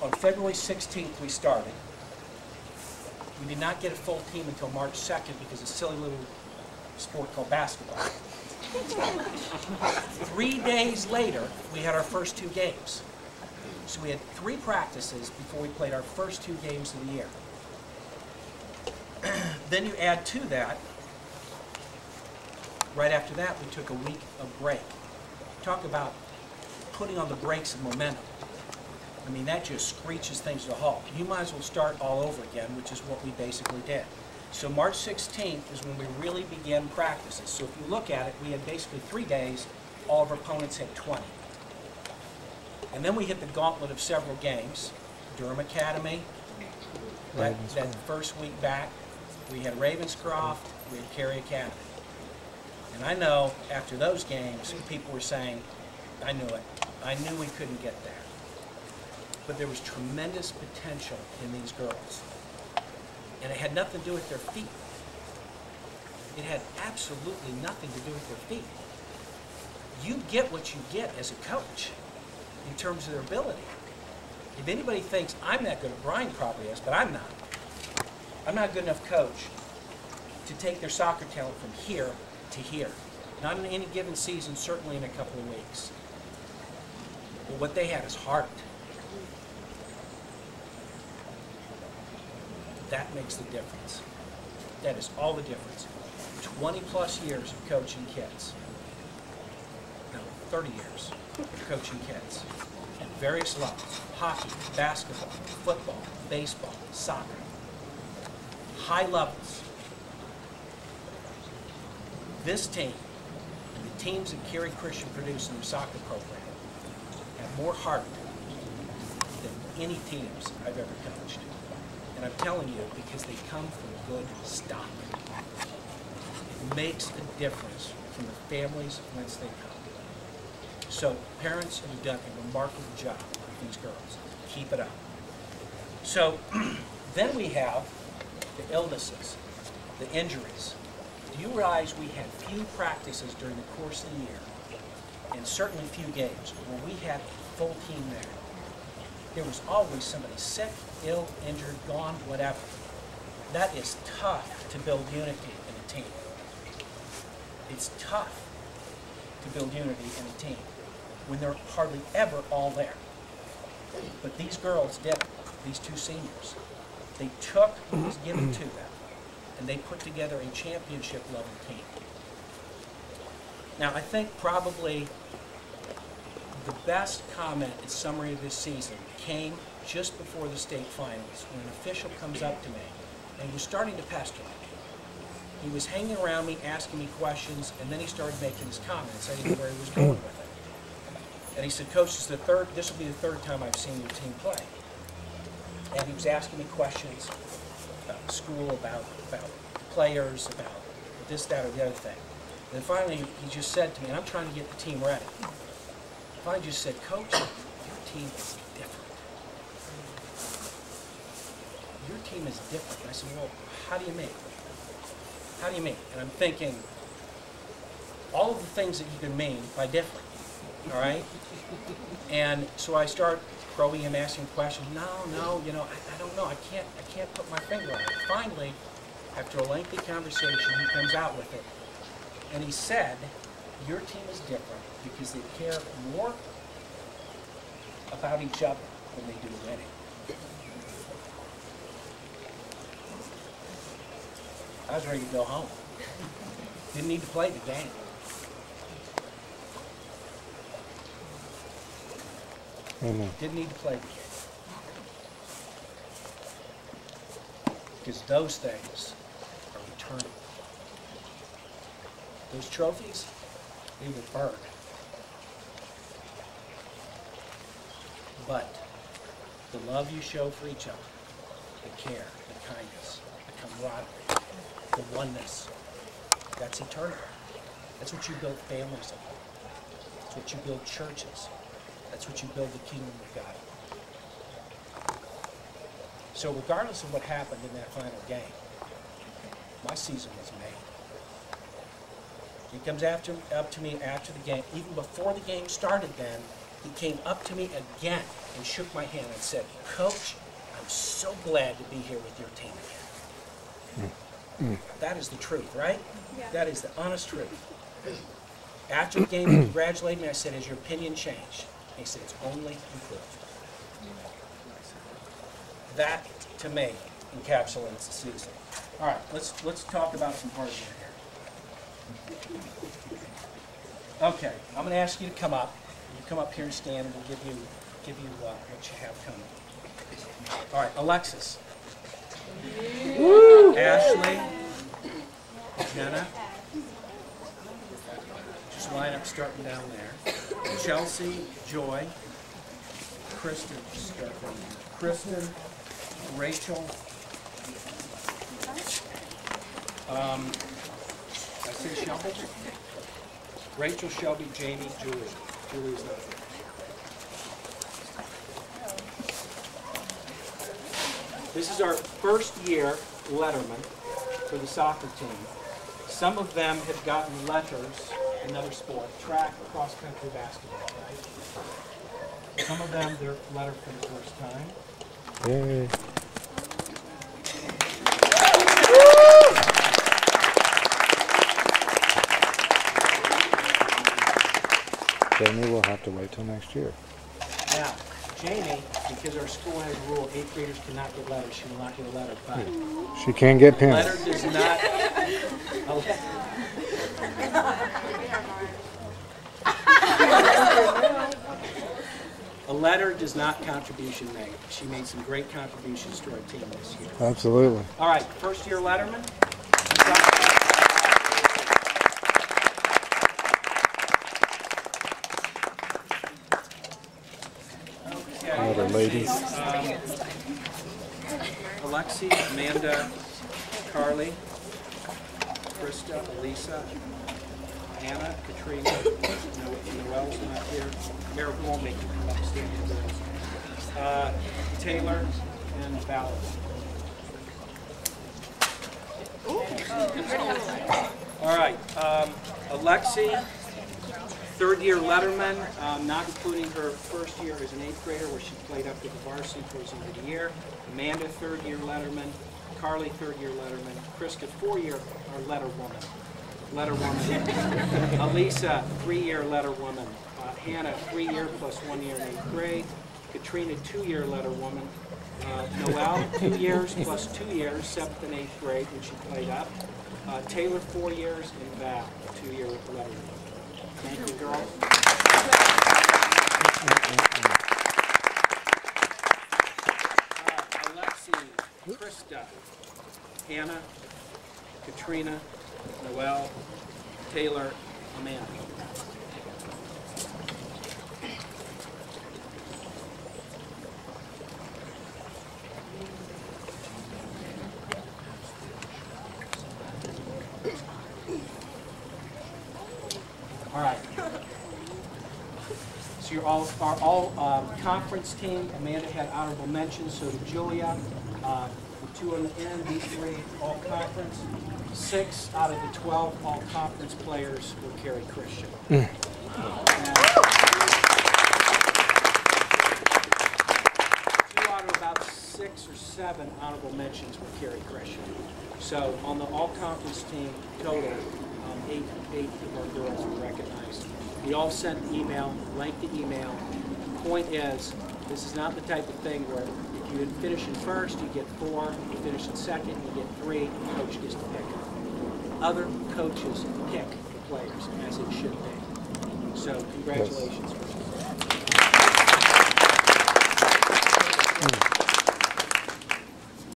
on February 16th we started. We did not get a full team until March 2nd because of a silly little sport called basketball. 3 days later, we had our first 2 games. So we had 3 practices before we played our first 2 games of the year. Then you add to that, right after that, we took a week of break. Talk about putting on the brakes of momentum. I mean, that just screeches things to a halt. You might as well start all over again, which is what we basically did. So March 16th is when we really began practices. So if you look at it, we had basically 3 days. All of our opponents had 20. And then we hit the gauntlet of several games. Durham Academy, that first week back. We had Ravenscroft, we had Cary Academy. And I know after those games, people were saying, I knew it. I knew we couldn't get there. But there was tremendous potential in these girls. And it had nothing to do with their feet. It had absolutely nothing to do with their feet. You get what you get as a coach in terms of their ability. If anybody thinks I'm that good, Brian probably is, but I'm not. I'm not a good enough coach to take their soccer talent from here to here. Not in any given season, certainly in a couple of weeks. But what they had is heart. That makes the difference. That is all the difference. 20 plus years of coaching kids. No, 30 years of coaching kids at various levels. Hockey, basketball, football, baseball, soccer. High levels. This team and the teams that Cary Christian produced in their soccer program have more heart than any teams I've ever coached. And I'm telling you, because they come from good stock. It makes a difference from the families whence they come. So parents have done a remarkable job with these girls. Keep it up. So then we have the illnesses, the injuries. Do you realize we had few practices during the course of the year, and certainly few games, where we had a full team there? There was always somebody sick, ill, injured, gone, whatever. That is tough to build unity in a team. It's tough to build unity in a team when they're hardly ever all there. But these girls did it, these 2 seniors. They took what was given to them, and they put together a championship-level team. Now, I think probably the best comment and summary of this season came just before the state finals, when an official comes up to me, and he was starting to pester me. He was hanging around me, asking me questions, and then he started making his comments. I didn't know where he was going with it. And he said, Coach, this will be the 3rd time I've seen your team play. And he was asking me questions about the school, about players, about this, that, or the other thing. And then finally, he just said to me, and I'm trying to get the team ready. I just said, Coach, your team is different. Your team is different. And I said, well, how do you mean? How do you mean? And I'm thinking, all of the things that you can mean by different, all right? And so I start probing him, asking questions. No, you know, I don't know. I can't put my finger on it. Finally, after a lengthy conversation, he comes out with it. And he said, your team is different because they care more about each other than they do winning. I was ready to go home. Didn't need to play the game. Amen. Didn't need to play the game. Because those things are eternal. Those trophies, they will burn. But the love you show for each other, the care, the kindness, the camaraderie, the oneness, that's eternal. That's what you build families of. That's what you build churches. That's what you build the kingdom of God. So regardless of what happened in that final game, my season was made. He comes up to me after the game, even before the game started then, He came up to me again and shook my hand and said, "Coach, I'm so glad to be here with your team again." That is the truth, right? Yeah. That is the honest truth. After the game, he congratulated me. I said, "Has your opinion changed?" He said, "It's only improved." That, to me, encapsulates the season. All right, let's talk about some hardware here. Okay, I'm going to ask you to come up. You come up here and stand, and we'll give you what you have coming. All right, Alexis. Woo! Ashley. Jenna. Just line up starting down there. Chelsea, Joy, Kristen, Kristen, Rachel. I say Shelby? Rachel, Shelby, Jamie, Julie. Julie's not here. This is our first year letterman for the soccer team. Some of them have gotten letters in other sport, track, cross-country, basketball, right? Some of them, their letter for the first time. Yay. Jamie will have to wait till next year. Now, Jamie, because our school has a rule, 8th graders cannot get letters. She will not get a letter, but She can get a letter pins. does not. A letter does not contribution made. She made some great contributions to our team this year. Absolutely. All right, first year letterman. Other ladies. Alexi, Amanda, Carly, Krista, Elisa, Anna, Katrina, Noelle's not here. Eric won't make you come up, stand here. Taylor, and Valerie. All right, Alexi, third year letterman, not including her first year as an 8th grader where she played up with the varsity towards the end of the year. Amanda, third year letterman. Carly, third year letterman. Krista, 4-year or letterwoman. Elisa, 3-year letterwoman. Hannah, 3-year plus 1 year in 8th grade. Katrina, 2-year letterwoman. Noelle, 2 years plus 2 years, 7th and 8th grade when she played up. Taylor, 4 years, and Val, 2-year letterwoman. Thank you, girls. Alexi, Krista, Hannah, Katrina, Noelle, Taylor, Amanda. All right. So you're all conference team. Amanda had honorable mentions, so did Julia. The 2 on the end, these 3 all conference. 6 out of the 12 all conference players were Carrie Christian. 2 out of about 6 or 7 honorable mentions were Carrie Christian. So on the all conference team total, 8 of our girls were recognized. We all sent an email, lengthy email. The point is, this is not the type of thing where if you finish in first, you get 4. If you finish in second, you get 3. The coach gets to pick. Other coaches pick the players, as it should be. So congratulations.